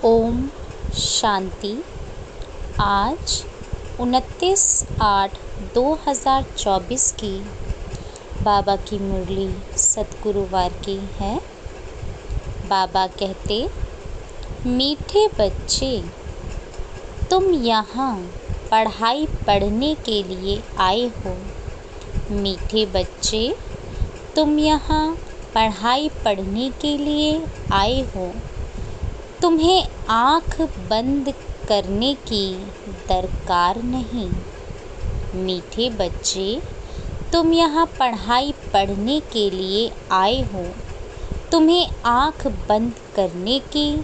ओम शांति। आज 29/8/2024 की बाबा की मुरली सतगुरुवार की है। बाबा कहते, मीठे बच्चे, तुम यहाँ पढ़ाई पढ़ने के लिए आए हो। मीठे बच्चे, तुम यहाँ पढ़ाई पढ़ने के लिए आए हो। तुम्हें आँख बंद करने की दरकार नहीं। मीठे बच्चे, तुम यहाँ पढ़ाई पढ़ने के लिए आए हो। तुम्हें आँख बंद करने की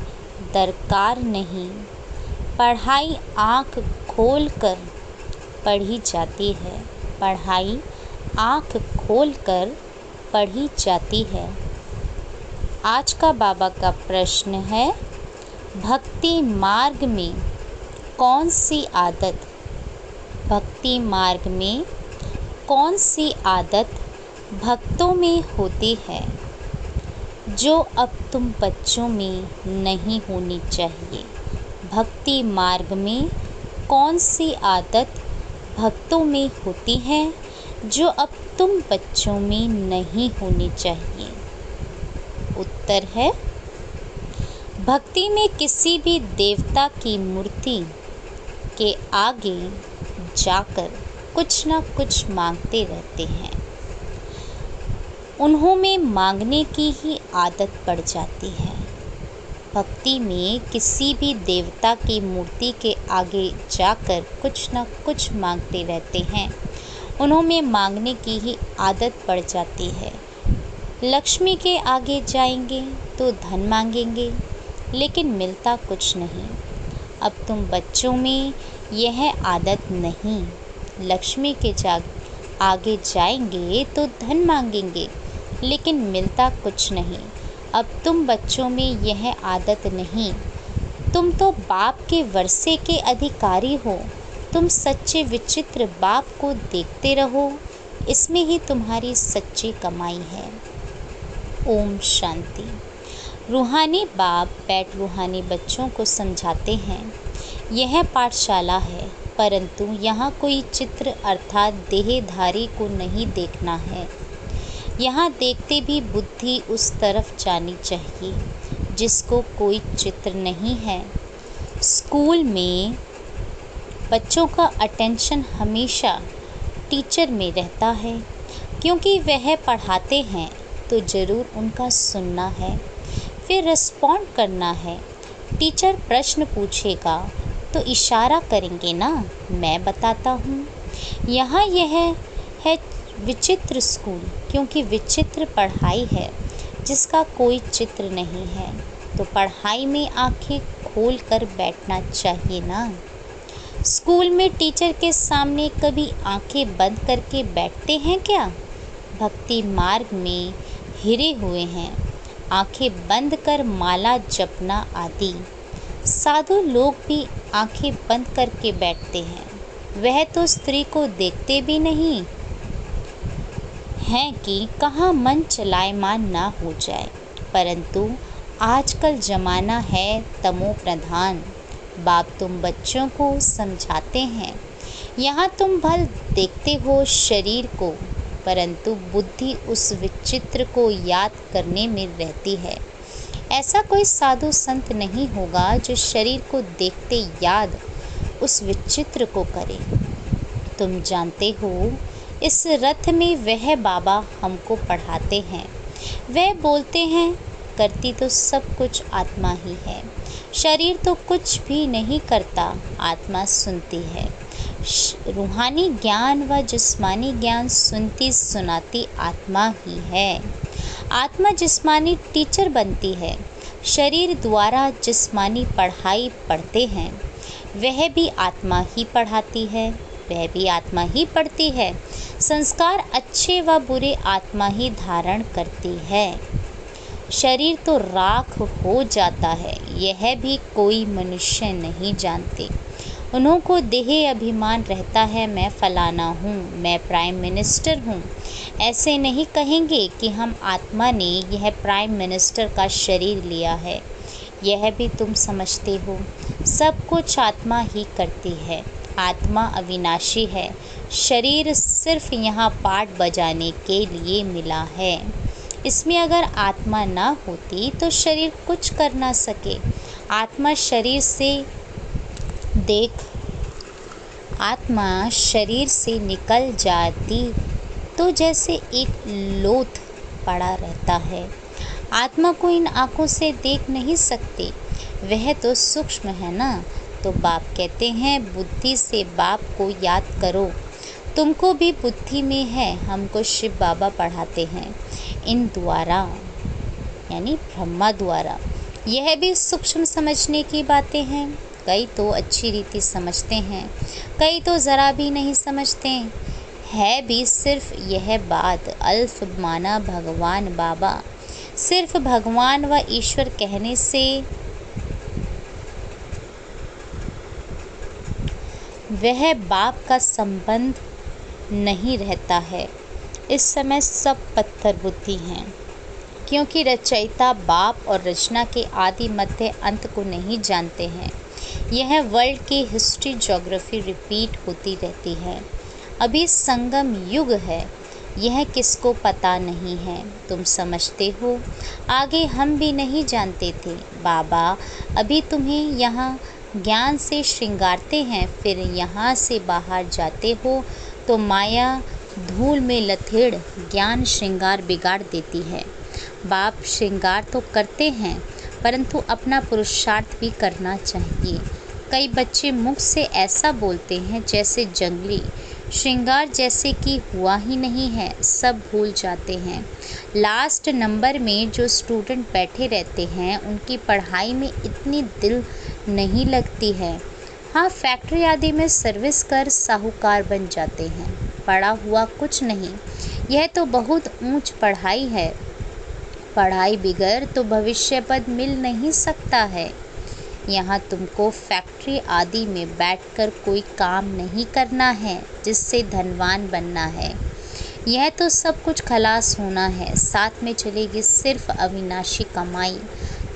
दरकार नहीं। पढ़ाई आँख खोल कर पढ़ी जाती है। पढ़ाई आँख खोल कर पढ़ी जाती है। आज का बाबा का प्रश्न है, भक्ति मार्ग में कौन सी आदत भक्तों में होती है जो अब तुम बच्चों में नहीं होनी चाहिए। भक्ति मार्ग में कौन सी आदत भक्तों में होती है जो अब तुम बच्चों में नहीं होनी चाहिए। उत्तर है, भक्ति में किसी भी देवता की मूर्ति के आगे जाकर कुछ न कुछ मांगते रहते हैं। उन्हों में मांगने की ही आदत पड़ जाती है। भक्ति में किसी भी देवता की मूर्ति के आगे जाकर कुछ न कुछ मांगते रहते हैं। उन्हों में मांगने की ही आदत पड़ जाती है। लक्ष्मी के आगे जाएंगे तो धन मांगेंगे, लेकिन मिलता कुछ नहीं। अब तुम बच्चों में यह आदत नहीं। लक्ष्मी के आगे जाएंगे तो धन मांगेंगे, लेकिन मिलता कुछ नहीं। अब तुम बच्चों में यह आदत नहीं। तुम तो बाप के वर्षे के अधिकारी हो। तुम सच्चे विचित्र बाप को देखते रहो, इसमें ही तुम्हारी सच्ची कमाई है। ओम शांति। रूहानी बाप बैठ रूहानी बच्चों को समझाते हैं, यह पाठशाला है, परंतु यहाँ कोई चित्र अर्थात देहधारी को नहीं देखना है। यहाँ देखते भी बुद्धि उस तरफ जानी चाहिए जिसको कोई चित्र नहीं है। स्कूल में बच्चों का अटेंशन हमेशा टीचर में रहता है, क्योंकि वह पढ़ाते हैं तो ज़रूर उनका सुनना है, फिर रिस्पॉन्ड करना है। टीचर प्रश्न पूछेगा तो इशारा करेंगे ना, मैं बताता हूँ। यहाँ यह है विचित्र स्कूल, क्योंकि विचित्र पढ़ाई है जिसका कोई चित्र नहीं है। तो पढ़ाई में आंखें खोल कर बैठना चाहिए ना। स्कूल में टीचर के सामने कभी आंखें बंद करके बैठते हैं क्या? भक्ति मार्ग में हिरे हुए हैं, आंखें बंद कर माला जपना आदि। साधु लोग भी आंखें बंद करके बैठते हैं। वह तो स्त्री को देखते भी नहीं हैं कि कहाँ मन चलायमान ना हो जाए। परंतु आजकल ज़माना है तमो प्रधान। बाप तुम बच्चों को समझाते हैं, यहाँ तुम भल देखते हो शरीर को, परंतु बुद्धि उस विचित्र को याद करने में रहती है। ऐसा कोई साधु संत नहीं होगा जो शरीर को देखते याद उस विचित्र को करे। तुम जानते हो, इस रथ में वह बाबा हमको पढ़ाते हैं। वह बोलते हैं, करती तो सब कुछ आत्मा ही है। शरीर तो कुछ भी नहीं करता, आत्मा सुनती है। रूहानी ज्ञान व जिस्मानी ज्ञान सुनती सुनाती आत्मा ही है। आत्मा जिस्मानी टीचर बनती है। शरीर द्वारा जिस्मानी पढ़ाई पढ़ते हैं, वह भी आत्मा ही पढ़ाती है, वह भी आत्मा ही पढ़ती है। संस्कार अच्छे व बुरे आत्मा ही धारण करती है। शरीर तो राख हो जाता है, यह भी कोई मनुष्य नहीं जानते। उन्हों को देह अभिमान रहता है, मैं फलाना हूँ, मैं प्राइम मिनिस्टर हूँ। ऐसे नहीं कहेंगे कि हम आत्मा ने यह प्राइम मिनिस्टर का शरीर लिया है। यह भी तुम समझते हो। सब कुछ आत्मा ही करती है। आत्मा अविनाशी है। शरीर सिर्फ यहाँ पाठ बजाने के लिए मिला है। इसमें अगर आत्मा ना होती तो शरीर कुछ कर ना सके। आत्मा शरीर से निकल जाती तो जैसे एक लोथ पड़ा रहता है। आत्मा को इन आँखों से देख नहीं सकते, वह तो सूक्ष्म है ना। तो बाप कहते हैं बुद्धि से बाप को याद करो। तुमको भी बुद्धि में है। हमको शिव बाबा पढ़ाते हैं इन द्वारा, यानी ब्रह्मा द्वारा। यह भी सूक्ष्म समझने की बातें हैं। कई तो अच्छी रीति समझते हैं, कई तो ज़रा भी नहीं समझते। है भी सिर्फ यह बात। अल्फ माना भगवान बाबा। सिर्फ भगवान व ईश्वर कहने से वह बाप का संबंध नहीं रहता है। इस समय सब पत्थर बुद्धि हैं, क्योंकि रचयिता बाप और रचना के आदि मध्य अंत को नहीं जानते हैं। यह वर्ल्ड की हिस्ट्री ज्योग्राफी रिपीट होती रहती है। अभी संगम युग है, यह किसको पता नहीं है। तुम समझते हो, आगे हम भी नहीं जानते थे। बाबा अभी तुम्हें यहाँ ज्ञान से श्रृंगारते हैं, फिर यहाँ से बाहर जाते हो तो माया धूल में लथेड़ ज्ञान श्रृंगार बिगाड़ देती है। बाप श्रृंगार तो करते हैं, परंतु अपना पुरुषार्थ भी करना चाहिए। कई बच्चे मुख से ऐसा बोलते हैं जैसे जंगली श्रृंगार जैसे कि हुआ ही नहीं है, सब भूल जाते हैं। लास्ट नंबर में जो स्टूडेंट बैठे रहते हैं उनकी पढ़ाई में इतनी दिल नहीं लगती है। हाँ, फैक्ट्री आदि में सर्विस कर साहूकार बन जाते हैं। पढ़ा हुआ कुछ नहीं, यह तो बहुत ऊंच पढ़ाई है। पढ़ाई बिगैर तो भविष्य पद मिल नहीं सकता है। यहाँ तुमको फैक्ट्री आदि में बैठकर कोई काम नहीं करना है जिससे धनवान बनना है। यह तो सब कुछ खलास होना है। साथ में चलेगी सिर्फ अविनाशी कमाई।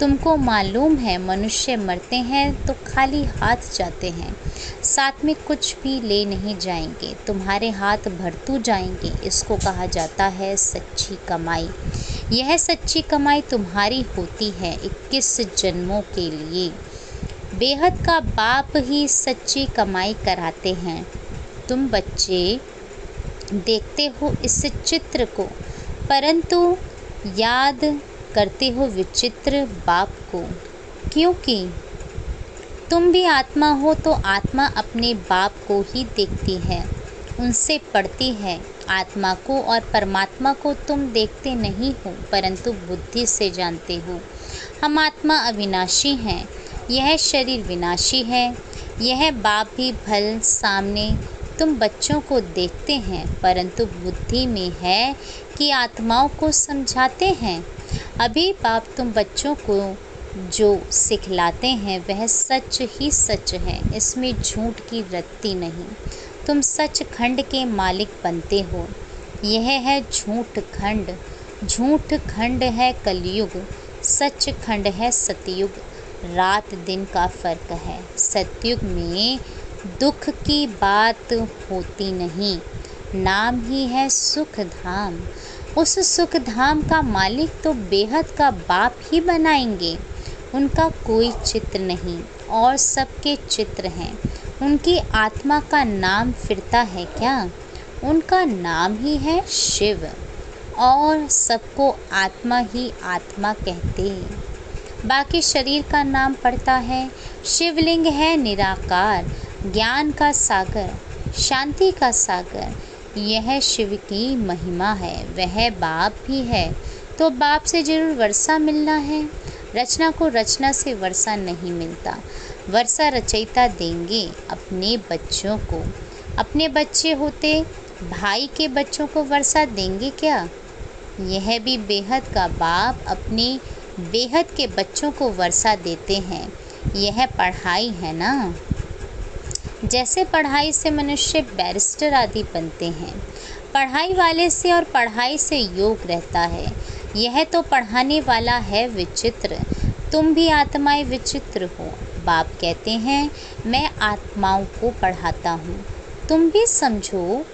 तुमको मालूम है मनुष्य मरते हैं तो खाली हाथ जाते हैं, साथ में कुछ भी ले नहीं जाएंगे। तुम्हारे हाथ भरतू जाएंगे। इसको कहा जाता है सच्ची कमाई। यह सच्ची कमाई तुम्हारी होती है 21 जन्मों के लिए। बेहद का बाप ही सच्ची कमाई कराते हैं। तुम बच्चे देखते हो इस चित्र को, परंतु याद करते हो विचित्र बाप को, क्योंकि तुम भी आत्मा हो तो आत्मा अपने बाप को ही देखती है, उनसे पढ़ती है। आत्मा को और परमात्मा को तुम देखते नहीं हो, परंतु बुद्धि से जानते हो। हम आत्मा अविनाशी हैं, यह शरीर विनाशी है। यह बाप भी भल सामने तुम बच्चों को देखते हैं, परंतु बुद्धि में है कि आत्माओं को समझाते हैं। अभी बाप तुम बच्चों को जो सिखलाते हैं वह सच ही सच है, इसमें झूठ की रत्ती नहीं। तुम सच खंड के मालिक बनते हो। यह है झूठ खंड। झूठ खंड है कलयुग, सच खंड है सतयुग। रात दिन का फर्क है। सतयुग में दुख की बात होती नहीं, नाम ही है सुख धाम। उस सुख धाम का मालिक तो बेहद का बाप ही बनाएंगे। उनका कोई चित्र नहीं और सबके चित्र हैं। उनकी आत्मा का नाम फिरता है क्या? उनका नाम ही है शिव, और सबको आत्मा ही आत्मा कहते। बाकी शरीर का नाम पड़ता है। शिवलिंग है निराकार, ज्ञान का सागर, शांति का सागर। यह शिव की महिमा है। वह बाप भी है, तो बाप से जरूर वर्षा मिलना है। रचना को रचना से वर्षा नहीं मिलता। वर्षा रचयिता देंगे अपने बच्चों को। अपने बच्चे होते भाई के बच्चों को वर्षा देंगे क्या? यह भी बेहद का बाप अपने बेहद के बच्चों को वर्षा देते हैं। यह पढ़ाई है ना। जैसे पढ़ाई से मनुष्य बैरिस्टर आदि बनते हैं, पढ़ाई वाले से और पढ़ाई से योग रहता है। यह तो पढ़ाने वाला है विचित्र। तुम भी आत्माएं विचित्र हो। बाप कहते हैं मैं आत्माओं को पढ़ाता हूँ, तुम भी समझो।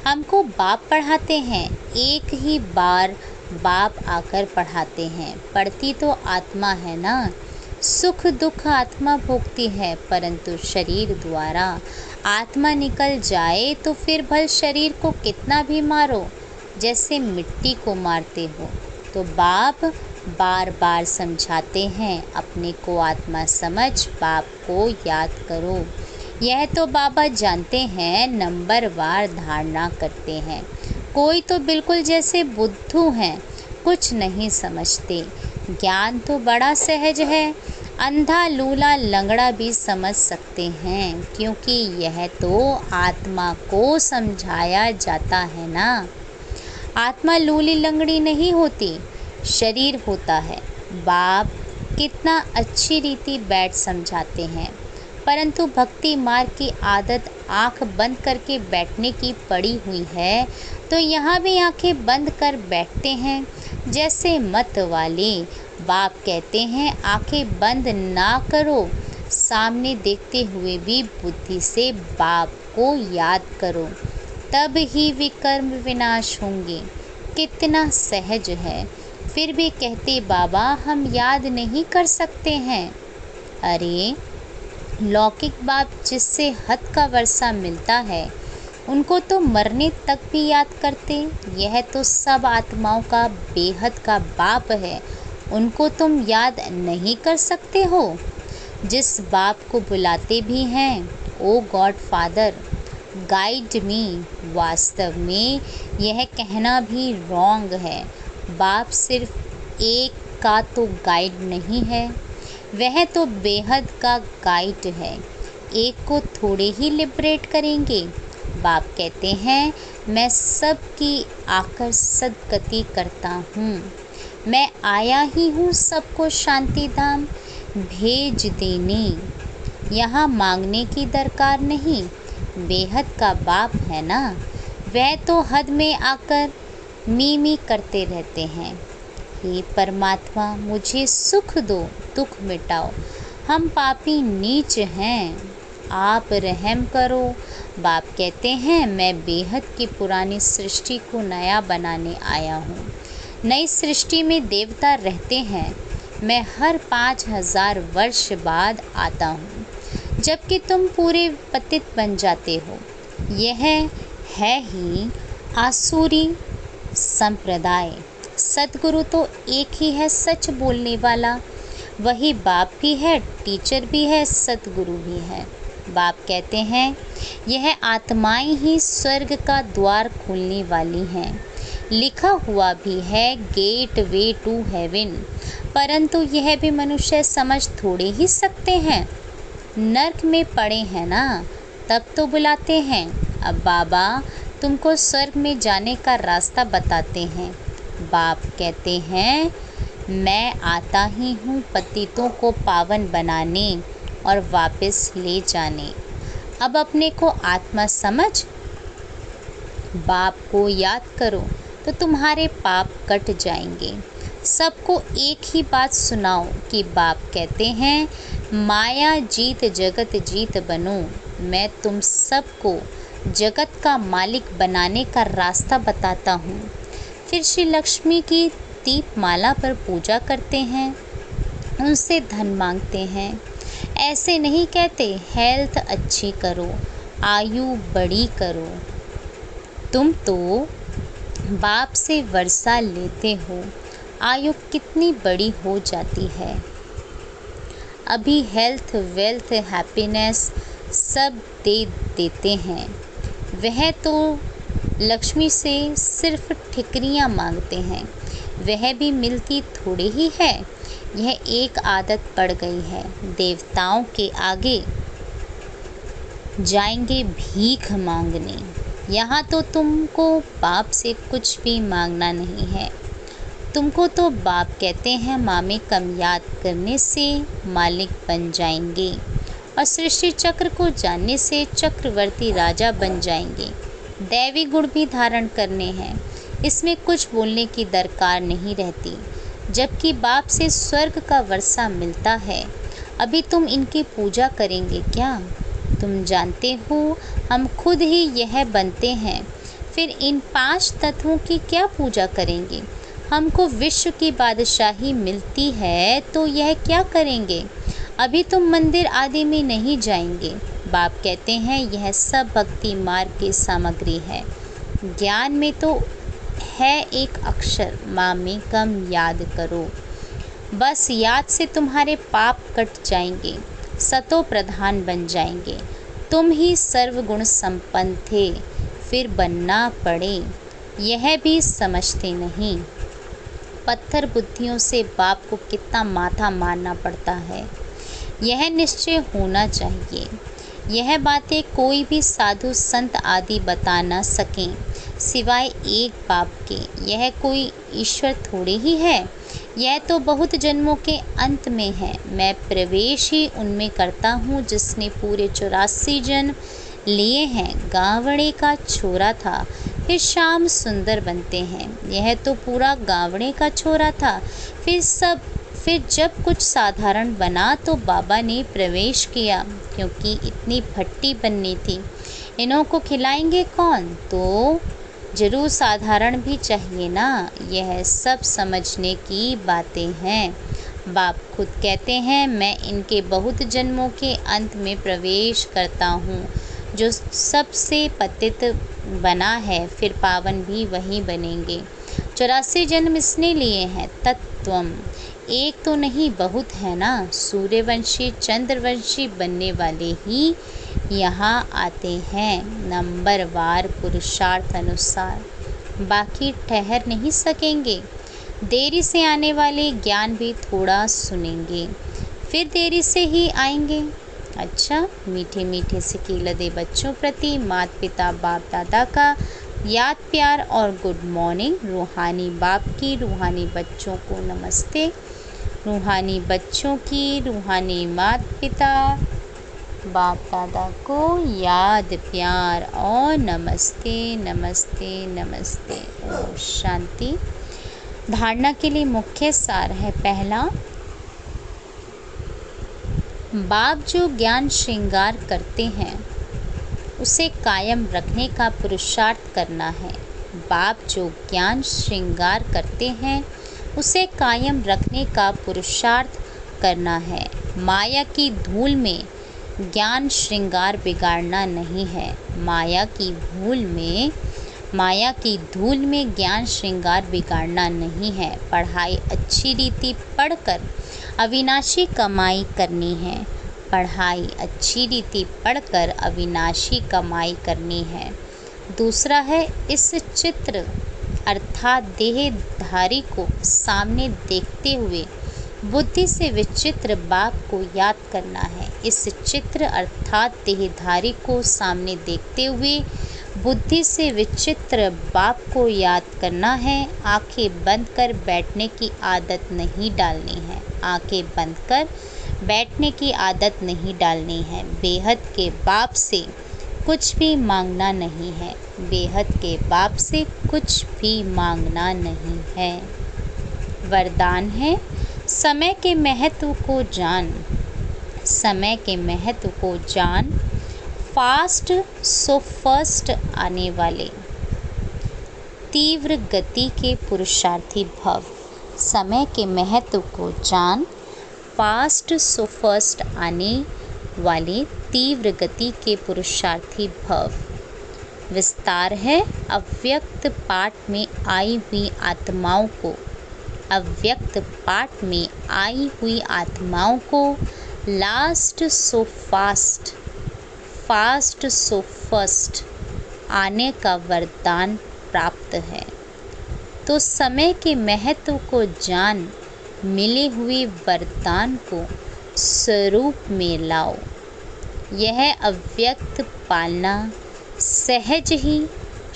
हमको बाप पढ़ाते हैं, एक ही बार बाप आकर पढ़ाते हैं। पढ़ती तो आत्मा है ना। सुख दुख आत्मा भोगती है, परंतु शरीर द्वारा। आत्मा निकल जाए तो फिर भल शरीर को कितना भी मारो, जैसे मिट्टी को मारते हो। तो बाप बार बार समझाते हैं, अपने को आत्मा समझ बाप को याद करो। यह तो बाबा जानते हैं, नंबरवार धारणा करते हैं। कोई तो बिल्कुल जैसे बुद्धू हैं, कुछ नहीं समझते। ज्ञान तो बड़ा सहज है, अंधा लूला लंगड़ा भी समझ सकते हैं, क्योंकि यह तो आत्मा को समझाया जाता है ना। आत्मा लूली लंगड़ी नहीं होती, शरीर होता है। बाप कितना अच्छी रीति बैठ समझाते हैं, परंतु भक्ति मार्ग की आदत आंख बंद करके बैठने की पड़ी हुई है, तो यहाँ भी आंखें बंद कर बैठते हैं जैसे मत वाले। बाप कहते हैं आंखें बंद ना करो, सामने देखते हुए भी बुद्धि से बाप को याद करो, तब ही विकर्म विनाश होंगे। कितना सहज है, फिर भी कहते बाबा हम याद नहीं कर सकते हैं। अरे लौकिक बाप जिससे हद का वर्षा मिलता है, उनको तो मरने तक भी याद करते। यह तो सब आत्माओं का बेहद का बाप है, उनको तुम याद नहीं कर सकते हो। जिस बाप को बुलाते भी हैं, ओ गॉड फादर गाइड मी, वास्तव में यह कहना भी रॉन्ग है। बाप सिर्फ एक का तो गाइड नहीं है, वह तो बेहद का गाइड है। एक को थोड़े ही लिबरेट करेंगे। बाप कहते हैं मैं सबकी आकर सदगति करता हूँ, मैं आया ही हूँ सबको शांति धाम भेज देने। यहाँ मांगने की दरकार नहीं, बेहद का बाप है ना, वह तो हद में आकर मी करते रहते हैं। हे परमात्मा मुझे सुख दो, दुख मिटाओ, हम पापी नीच हैं, आप रहम करो। बाप कहते हैं मैं बेहद की पुरानी सृष्टि को नया बनाने आया हूँ। नई सृष्टि में देवता रहते हैं, मैं हर 5000 वर्ष बाद आता हूँ, जबकि तुम पूरे पतित बन जाते हो। यह है ही आसुरी संप्रदाय। सतगुरु तो एक ही है सच बोलने वाला, वही बाप भी है, टीचर भी है, सतगुरु भी है। बाप कहते हैं यह आत्माएं ही स्वर्ग का द्वार खोलने वाली हैं। लिखा हुआ भी है गेट वे टू हेवन, परंतु यह भी मनुष्य समझ थोड़े ही सकते हैं। नर्क में पड़े हैं ना, तब तो बुलाते हैं। अब बाबा तुमको स्वर्ग में जाने का रास्ता बताते हैं। बाप कहते हैं मैं आता ही हूँ पतितों को पावन बनाने और वापस ले जाने। अब अपने को आत्मा समझ बाप को याद करो तो तुम्हारे पाप कट जाएंगे। सबको एक ही बात सुनाओ कि बाप कहते हैं माया जीत जगत जीत बनो। मैं तुम सबको जगत का मालिक बनाने का रास्ता बताता हूँ। फिर श्री लक्ष्मी की दीपमाला पर पूजा करते हैं, उनसे धन मांगते हैं। ऐसे नहीं कहते हेल्थ अच्छी करो, आयु बड़ी करो। तुम तो बाप से वर्षा लेते हो, आयु कितनी बड़ी हो जाती है। अभी हेल्थ वेल्थ हैप्पीनेस सब दे देते हैं। वह तो लक्ष्मी से सिर्फ ठिकरियाँ मांगते हैं, वह भी मिलती थोड़ी ही है। यह एक आदत पड़ गई है, देवताओं के आगे जाएंगे भीख मांगने। यहाँ तो तुमको बाप से कुछ भी मांगना नहीं है। तुमको तो बाप कहते हैं मामे कम याद करने से मालिक बन जाएंगे और सृष्टि चक्र को जानने से चक्रवर्ती राजा बन जाएंगे। दैवी गुण भी धारण करने हैं, इसमें कुछ बोलने की दरकार नहीं रहती। जबकि बाप से स्वर्ग का वर्षा मिलता है। अभी तुम इनकी पूजा करेंगे क्या? तुम जानते हो हम खुद ही यह बनते हैं, फिर इन 5 तत्वों की क्या पूजा करेंगे? हमको विश्व की बादशाही मिलती है तो यह क्या करेंगे? अभी तुम मंदिर आदि में नहीं जाएंगे। बाप कहते हैं यह सब भक्ति मार्ग की सामग्री है। ज्ञान में तो है एक अक्षर, मामेकम याद करो। बस याद से तुम्हारे पाप कट जाएंगे, सतो प्रधान बन जाएंगे। तुम ही सर्वगुण संपन्न थे, फिर बनना पड़े, यह भी समझते नहीं। पत्थर बुद्धियों से बाप को कितना माथा मारना पड़ता है, यह निश्चय होना चाहिए। यह बातें कोई भी साधु संत आदि बता न सकें सिवाय एक बाप के। यह कोई ईश्वर थोड़े ही है, यह तो बहुत जन्मों के अंत में है। मैं प्रवेश ही उनमें करता हूँ जिसने पूरे 84 जन्म लिए हैं। गावड़े का छोरा था, फिर श्याम सुंदर बनते हैं। यह तो पूरा गावड़े का छोरा था। फिर जब कुछ साधारण बना तो बाबा ने प्रवेश किया, क्योंकि इतनी भट्टी बननी थी। इन्हों को खिलाएंगे कौन? तो जरूर साधारण भी चाहिए ना। यह सब समझने की बातें हैं। बाप खुद कहते हैं मैं इनके बहुत जन्मों के अंत में प्रवेश करता हूँ। जो सबसे पतित बना है फिर पावन भी वही बनेंगे। 84 जन्म इसने लिए हैं। तत्वम एक तो नहीं, बहुत है ना। सूर्यवंशी चंद्रवंशी बनने वाले ही यहाँ आते हैं, नंबरवार पुरुषार्थ अनुसार। बाकी ठहर नहीं सकेंगे। देरी से आने वाले ज्ञान भी थोड़ा सुनेंगे, फिर देरी से ही आएंगे। अच्छा, मीठे मीठे से कीलदे बच्चों प्रति माता पिता बाप दादा का याद प्यार और गुड मॉर्निंग। रूहानी बाप की रूहानी बच्चों को नमस्ते। रूहानी बच्चों की रूहानी माता पिता बाप दादा को याद प्यार और नमस्ते नमस्ते नमस्ते। ओम शांति। धारणा के लिए मुख्य सार है। पहला, बाप जो ज्ञान श्रृंगार करते हैं उसे कायम रखने का पुरुषार्थ करना है। बाप जो ज्ञान श्रृंगार करते हैं उसे कायम रखने का पुरुषार्थ करना है। माया की धूल में ज्ञान श्रृंगार बिगाड़ना नहीं है। माया की धूल में ज्ञान श्रृंगार बिगाड़ना नहीं है। पढ़ाई अच्छी रीति पढ़कर अविनाशी कमाई करनी है। पढ़ाई अच्छी रीति पढ़कर अविनाशी कमाई करनी है। दूसरा है, इस चित्र अर्थात देहधारी को सामने देखते हुए बुद्धि से विचित्र बाप को याद करना है। इस चित्र अर्थात देहधारी को सामने देखते हुए बुद्धि से विचित्र बाप को याद करना है। आंखें बंद कर बैठने की आदत नहीं डालनी है। आंखें बंद कर बैठने की आदत नहीं डालनी है। बेहद के बाप से कुछ भी मांगना नहीं है। बेहद के बाप से कुछ भी मांगना नहीं है। वरदान है, समय के महत्व को जान। समय के महत्व को जान। फास्ट सो फर्स्ट आने वाले तीव्र गति के पुरुषार्थी भव। समय के महत्व को जान। फास्ट सो फर्स्ट आने वाले तीव्र गति के पुरुषार्थी भव। विस्तार है, अव्यक्त पाठ में आई हुई आत्माओं को अव्यक्त पाठ में आई हुई आत्माओं को last so fast fast so first आने का वरदान प्राप्त है। तो समय के महत्व को जान मिले हुए वरदान को स्वरूप में लाओ। यह अव्यक्त पालना सहज ही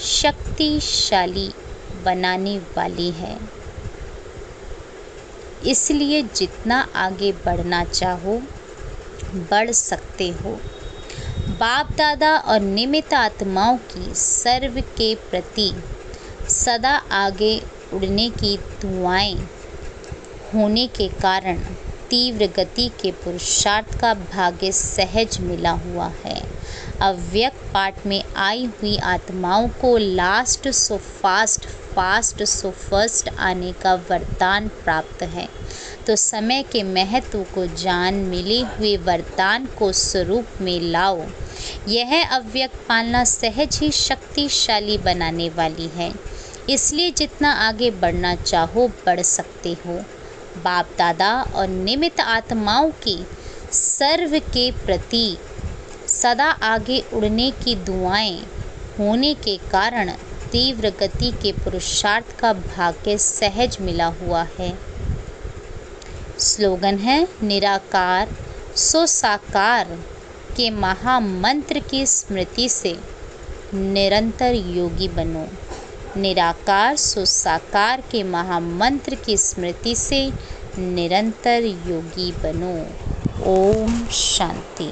शक्तिशाली बनाने वाली है। इसलिए जितना आगे बढ़ना चाहो बढ़ सकते हो। बाप दादा और निमित्त आत्माओं की सर्व के प्रति सदा आगे उड़ने की दुआएं होने के कारण तीव्र गति के पुरुषार्थ का भाग्य सहज मिला हुआ है। अव्यक्त पाठ में आई हुई आत्माओं को last so fast, fast so first आने का वरदान प्राप्त है। तो समय के महत्व को जान मिले हुए वरदान को स्वरूप में लाओ। यह अव्यक्त पालना सहज ही शक्तिशाली बनाने वाली है। इसलिए जितना आगे बढ़ना चाहो बढ़ सकते हो। बाप दादा और निमित्त आत्माओं की सर्व के प्रति सदा आगे उड़ने की दुआएं होने के कारण तीव्र गति के पुरुषार्थ का भाग्य सहज मिला हुआ है। स्लोगन है निराकार सो साकार के महामंत्र की स्मृति से निरंतर योगी बनो। निराकार सो साकार के महामंत्र की स्मृति से निरंतर योगी बनो। ओम शांति।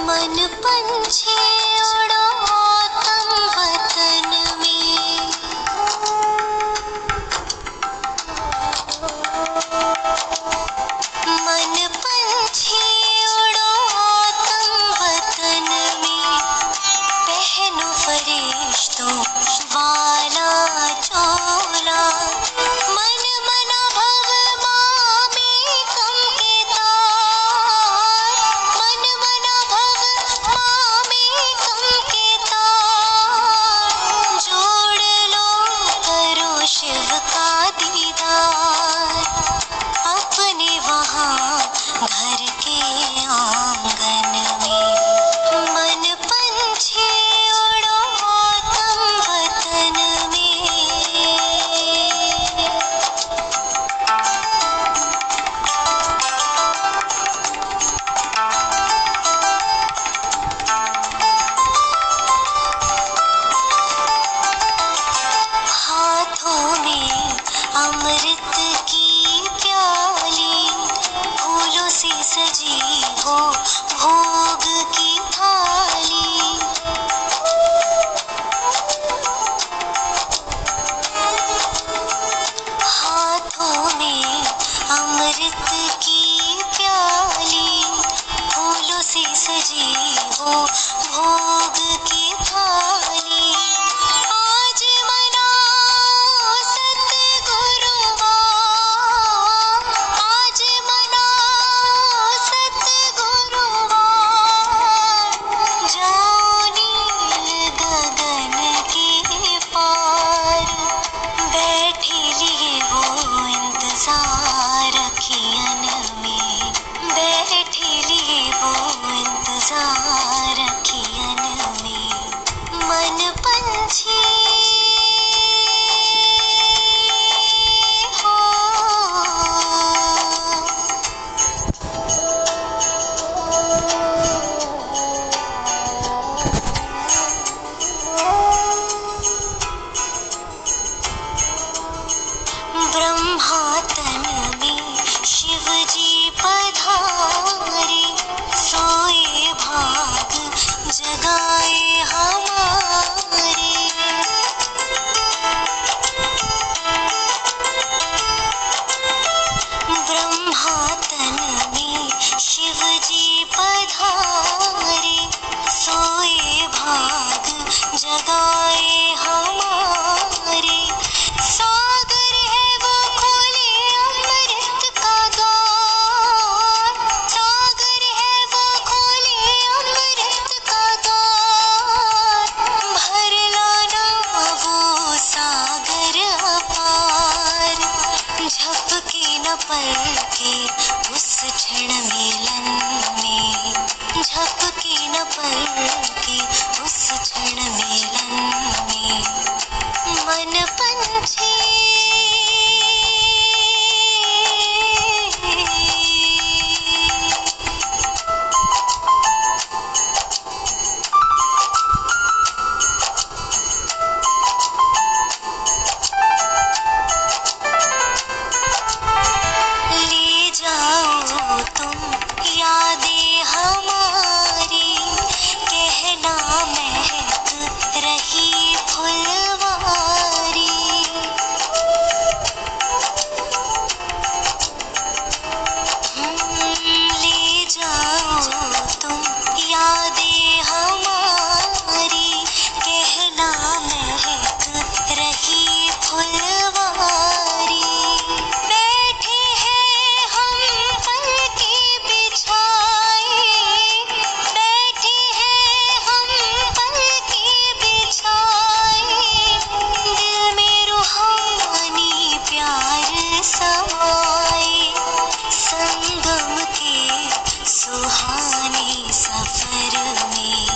मन पंछी उड़ो तुम वतन में, मन पंछी उड़ो तुम वतन में, पहनो फरिश्तों वाला चोला, मन मना भव मामे कम के तार, मन मना भव मामे कम के तार, जोड़ लो करो शिव का दीदार, अपने वहाँ घर के आंगन में, मन पंछी उड़ो तुम वतन में। हाथों में अमृत की प्याली, फूलों से सजी हो भोग की थाली, हाथों में अमृत की प्याली, फूलों से सजी हो भोग की थाली, आज मनाओ सतगुरुवार, आज मनाओ सतगुरुवार, जाओ नील गगन के पार, बैठे लिए वो इंतजार अखियन में, बैठे लिए वो इंतजार अखियन में, मन पंछी हो। ब्रह्मा तन में शिव जी पधारे, सोए भाग जगाए हमारे, ब्रह्मा तन में शिव जी पधारे, सोए भाग जगाए हमारे, सागर है वो खोले अमृत का द्वार, सागर है वो खोले अमृत का द्वार, भर लाना वो सागर अपार, झपके न पलके उस क्षण मिलन में, की उस क्षण मिलन में मन पंछी ले जाओ तुम यादें हमारी, कहना महक रही फुलवारी। ले जाओ तुम यादें हमारी, कहना महक रही फुलवारी। बैठे हैं हम पलके बिछाए, बैठे हैं हम पलके बिछाए, दिल में रूहानी प्यार समाए। संगम के सुहाने सफर में,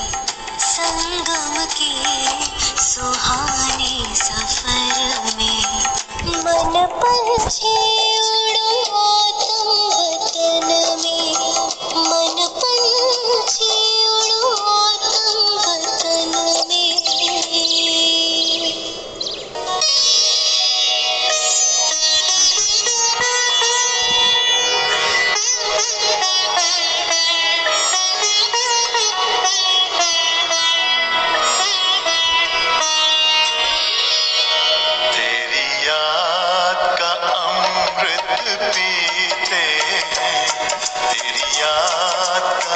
संगम के सुहाने सफर में मन पंछी उड़ो तुम वतन में, मन पंछी उड़ो तुम वतन में। तेरी याद का अमृत पीते हैं, तेरी याद का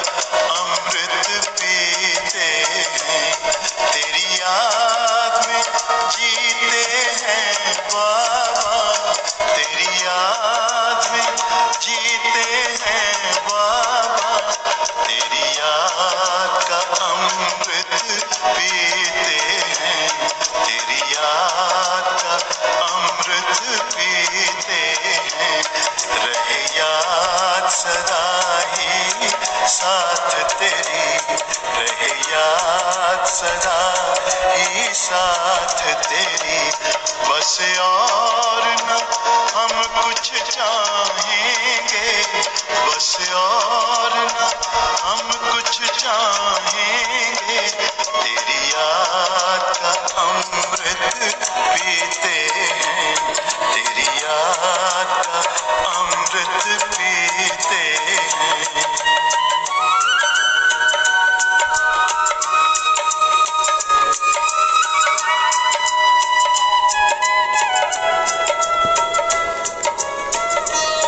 अमृत पीते हैं, तेरी याद में जीते हैं बाबा, तेरी याद में जीते हैं बाबा, तेरी याद का अमृत पीते हैं, तेरी याद का अमृत पीते हैं। रहे याद सदा ही साथ तेरी, रहे याद सदा ही साथ तेरी। बस और न हम कुछ चाहेंगे, बस और न हम कुछ चाहेंगे, तेरी याद का अमृत पीते